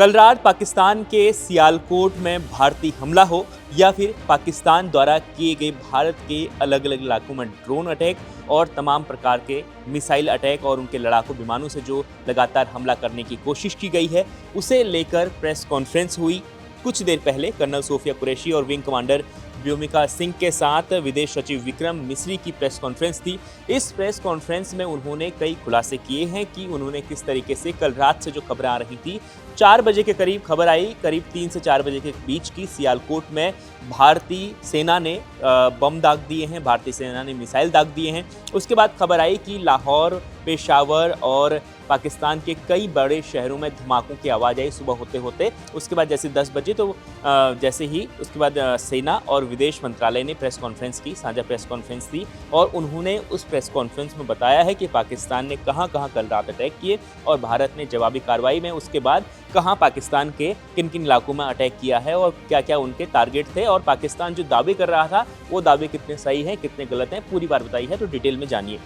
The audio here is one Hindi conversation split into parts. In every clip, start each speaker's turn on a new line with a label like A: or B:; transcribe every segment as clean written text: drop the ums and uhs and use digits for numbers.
A: कल रात पाकिस्तान के सियालकोट में भारतीय हमला हो या फिर पाकिस्तान द्वारा किए गए भारत के अलग अलग इलाकों में ड्रोन अटैक और तमाम प्रकार के मिसाइल अटैक और उनके लड़ाकू विमानों से जो लगातार हमला करने की कोशिश की गई है, उसे लेकर प्रेस कॉन्फ्रेंस हुई। कुछ देर पहले कर्नल सोफिया कुरैशी और विंग कमांडर व्योमिका सिंह के साथ विदेश सचिव विक्रम मिस्री की प्रेस कॉन्फ्रेंस थी। इस प्रेस कॉन्फ्रेंस में उन्होंने कई खुलासे किए हैं कि उन्होंने किस तरीके से कल रात से जो खबरें आ रही थी, 4 बजे के करीब खबर आई, करीब 3 से 4 बजे के बीच की, सियालकोट में भारतीय सेना ने बम दाग दिए हैं, भारतीय सेना ने मिसाइल दाग दिए हैं। उसके बाद खबर आई कि लाहौर, पेशावर और पाकिस्तान के कई बड़े शहरों में धमाकों की आवाज़ आई सुबह होते होते। उसके बाद जैसे 10 बजे तो जैसे ही उसके बाद सेना और विदेश मंत्रालय ने प्रेस कॉन्फ्रेंस की, साझा प्रेस कॉन्फ्रेंस दी और उन्होंने उस प्रेस कॉन्फ्रेंस में बताया है कि पाकिस्तान ने कहां कल रात अटैक किए और भारत ने जवाबी कार्रवाई में उसके बाद कहां पाकिस्तान के किन किन इलाकों में अटैक किया है और क्या क्या उनके टारगेट थे और पाकिस्तान जो दावे कर रहा था वो दावे कितने सही हैं, कितने गलत हैं, पूरी बात बताई है। तो डिटेल में जानिए।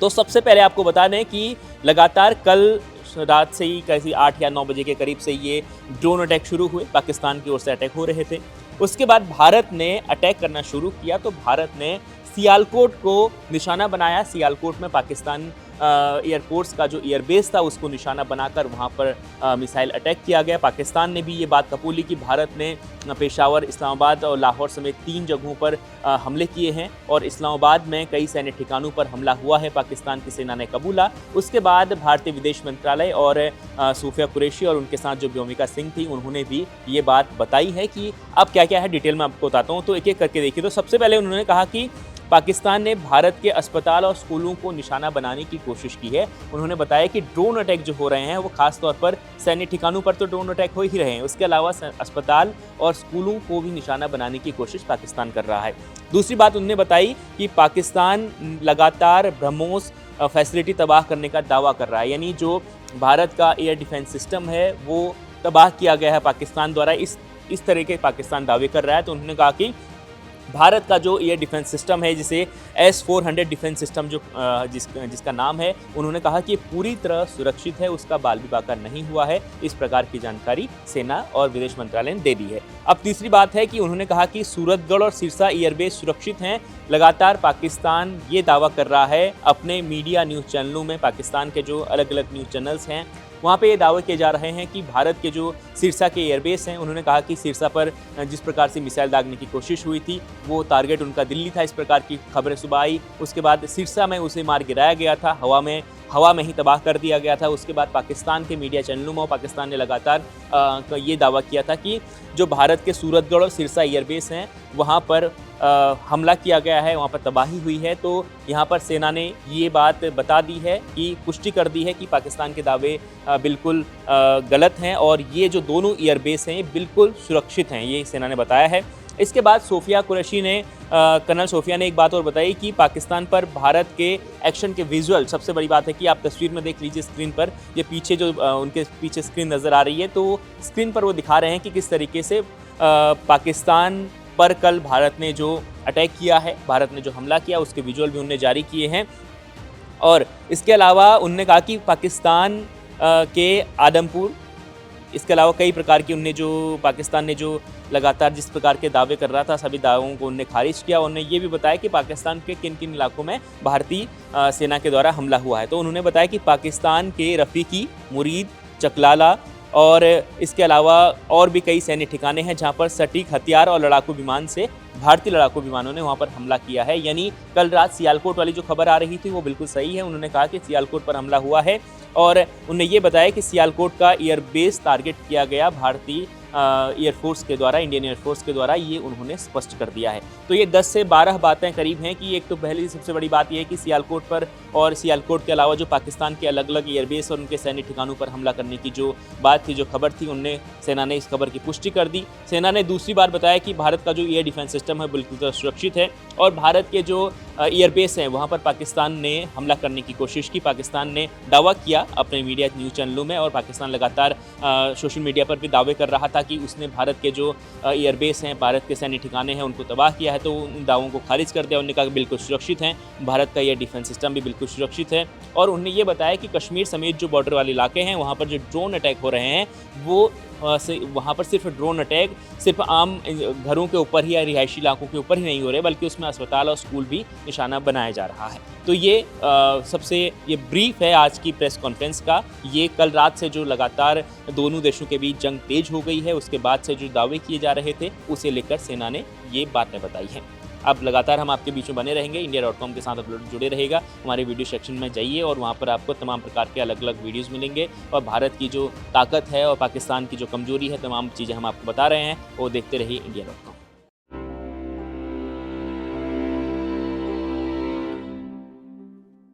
A: तो सबसे पहले आपको बता दें कि लगातार कल रात से ही कैसी 8 या 9 बजे के करीब से ये ड्रोन अटैक शुरू हुए, पाकिस्तान की ओर से अटैक हो रहे थे। उसके बाद भारत ने अटैक करना शुरू किया तो भारत ने सियालकोट को निशाना बनाया। सियालकोट में पाकिस्तान एयरफोर्स का जो एयरबेस था उसको निशाना बनाकर वहाँ पर मिसाइल अटैक किया गया। पाकिस्तान ने भी ये बात कबूली कि भारत ने पेशावर, इस्लामाबाद और लाहौर समेत 3 जगहों पर हमले किए हैं और इस्लामाबाद में कई सैन्य ठिकानों पर हमला हुआ है, पाकिस्तान की सेना ने कबूला। उसके बाद भारतीय विदेश मंत्रालय और सोफिया कुरैशी और उनके साथ जो व्योमिका सिंह थी उन्होंने भी ये बात बताई है कि अब क्या क्या है डिटेल में आपको बताता हूँ। तो एक एक करके देखिए। तो सबसे पहले उन्होंने कहा कि पाकिस्तान ने भारत के अस्पताल और स्कूलों को निशाना बनाने की कोशिश की है। उन्होंने बताया कि ड्रोन अटैक जो हो रहे हैं वो खास तौर पर सैन्य ठिकानों पर तो ड्रोन अटैक हो ही रहे हैं, उसके अलावा अस्पताल और स्कूलों को भी निशाना बनाने की कोशिश पाकिस्तान कर रहा है। दूसरी बात उन्होंने बताई कि पाकिस्तान लगातार ब्रह्मोस फैसिलिटी तबाह करने का दावा कर रहा है, यानी जो भारत का एयर डिफेंस सिस्टम है वो तबाह किया गया है पाकिस्तान द्वारा। इस तरह के पाकिस्तान दावे कर रहा है। तो उन्होंने कहा कि भारत का जो एयर डिफेंस सिस्टम है, जिसे S-400 डिफेंस सिस्टम जो जिसका नाम है, उन्होंने कहा कि पूरी तरह सुरक्षित है, उसका बाल भी बाका नहीं हुआ है। इस प्रकार की जानकारी सेना और विदेश मंत्रालय ने दे दी है। अब तीसरी बात है कि उन्होंने कहा कि सूरतगढ़ और सिरसा एयरबेस सुरक्षित हैं। लगातार पाकिस्तान ये दावा कर रहा है अपने मीडिया न्यूज़ चैनलों में, पाकिस्तान के जो अलग अलग न्यूज़ चैनल्स हैं वहाँ पे ये दावे किए जा रहे हैं कि भारत के जो सिरसा के एयरबेस हैं, उन्होंने कहा कि सिरसा पर जिस प्रकार से मिसाइल दागने की कोशिश हुई थी वो टारगेट उनका दिल्ली था। इस प्रकार की खबरें सुबह आई। उसके बाद सिरसा में उसे मार गिराया गया था, हवा में ही तबाह कर दिया गया था। उसके बाद पाकिस्तान के मीडिया चैनलों में पाकिस्तान ने लगातार ये दावा किया था कि जो भारत के सूरतगढ़ और सिरसा एयरबेस हैं वहाँ पर हमला किया गया है, वहाँ पर तबाही हुई है। तो यहाँ पर सेना ने ये बात बता दी है कि पुष्टि कर दी है कि पाकिस्तान के दावे बिल्कुल गलत हैं और ये जो दोनों एयरबेस हैं बिल्कुल सुरक्षित हैं, ये सेना ने बताया है। इसके बाद सोफिया कुरैशी ने कर्नल सोफिया ने एक बात और बताई कि पाकिस्तान पर भारत के एक्शन के विजुअल, सबसे बड़ी बात है कि आप तस्वीर में देख लीजिए स्क्रीन पर, ये पीछे जो उनके पीछे स्क्रीन नज़र आ रही है, तो स्क्रीन पर वो दिखा रहे हैं कि किस तरीके से पाकिस्तान पर कल भारत ने जो अटैक किया है, भारत ने जो हमला किया, उसके विजुअल भी उन्होंने जारी किए हैं। और इसके अलावा उन्होंने कहा कि पाकिस्तान के आदमपुर, इसके अलावा कई प्रकार की उनने जो पाकिस्तान ने जो लगातार जिस प्रकार के दावे कर रहा था, सभी दावों को उन्होंने खारिज किया। उन्होंने ये भी बताया कि पाकिस्तान के किन किन इलाकों में भारतीय सेना के द्वारा हमला हुआ है। तो उन्होंने बताया कि पाकिस्तान के रफ़ीकी, मुरीद, चकलाला और इसके अलावा और भी कई सैन्य ठिकाने हैं जहां पर सटीक हथियार और लड़ाकू विमान से भारतीय लड़ाकू विमानों ने वहां पर हमला किया है। यानी कल रात सियालकोट वाली जो खबर आ रही थी वो बिल्कुल सही है। उन्होंने कहा कि सियालकोट पर हमला हुआ है और उन्होंने ये बताया कि सियालकोट का एयरबेस टारगेट किया गया भारतीय एयरफोर्स के द्वारा, इंडियन एयरफोर्स के द्वारा, ये उन्होंने स्पष्ट कर दिया है। तो ये 10 से 12 बातें करीब हैं कि एक तो पहली सबसे बड़ी बात यह है कि सियालकोट पर और सियालकोट के अलावा जो पाकिस्तान के अलग अलग एयरबेस और उनके सैन्य ठिकानों पर हमला करने की जो बात थी, जो खबर थी, उनने सेना ने इस खबर की पुष्टि कर दी। सेना ने दूसरी बार बताया कि भारत का जो एयर डिफेंस सिस्टम है बिल्कुल सुरक्षित है और भारत के जो एयरबेस हैं वहाँ पर पाकिस्तान ने हमला करने की कोशिश की। पाकिस्तान ने दावा किया अपने मीडिया न्यूज़ चैनलों में, और पाकिस्तान लगातार सोशल मीडिया पर भी दावे कर रहा था कि उसने भारत के जो एयरबेस हैं, भारत के सैन्य ठिकाने हैं, उनको तबाह किया है। तो उन दावों को खारिज कर दिया। उन्होंने कहा कि बिल्कुल सुरक्षित हैं, भारत का ये डिफेंस सिस्टम भी बिल्कुल सुरक्षित है। और उन्होंने ये बताया कि कश्मीर समेत जो बॉर्डर वाले इलाके हैं वहाँ पर जो ड्रोन अटैक हो रहे हैं वो वहाँ पर सिर्फ ड्रोन अटैक सिर्फ आम घरों के ऊपर ही या रिहायशी इलाकों के ऊपर ही नहीं हो रहे, बल्कि उसमें अस्पताल और स्कूल भी निशाना बनाया जा रहा है। तो ये सबसे ये ब्रीफ है आज की प्रेस कॉन्फ्रेंस का। ये कल रात से जो लगातार दोनों देशों के बीच जंग तेज हो गई है, उसके बाद से जो दावे किए जा रहे थे उसे लेकर सेना ने ये बातें बताई हैं। अब लगातार हम आपके बीच में बने रहेंगे, India.com के साथ आप जुड़े रहेगा। हमारे वीडियो सेक्शन में जाइए और वहाँ पर आपको तमाम प्रकार के अलग अलग वीडियोज़ मिलेंगे, और भारत की जो ताकत है और पाकिस्तान की जो कमजोरी है, तमाम चीज़ें हम आपको बता रहे हैं, वो देखते रहिए India.com।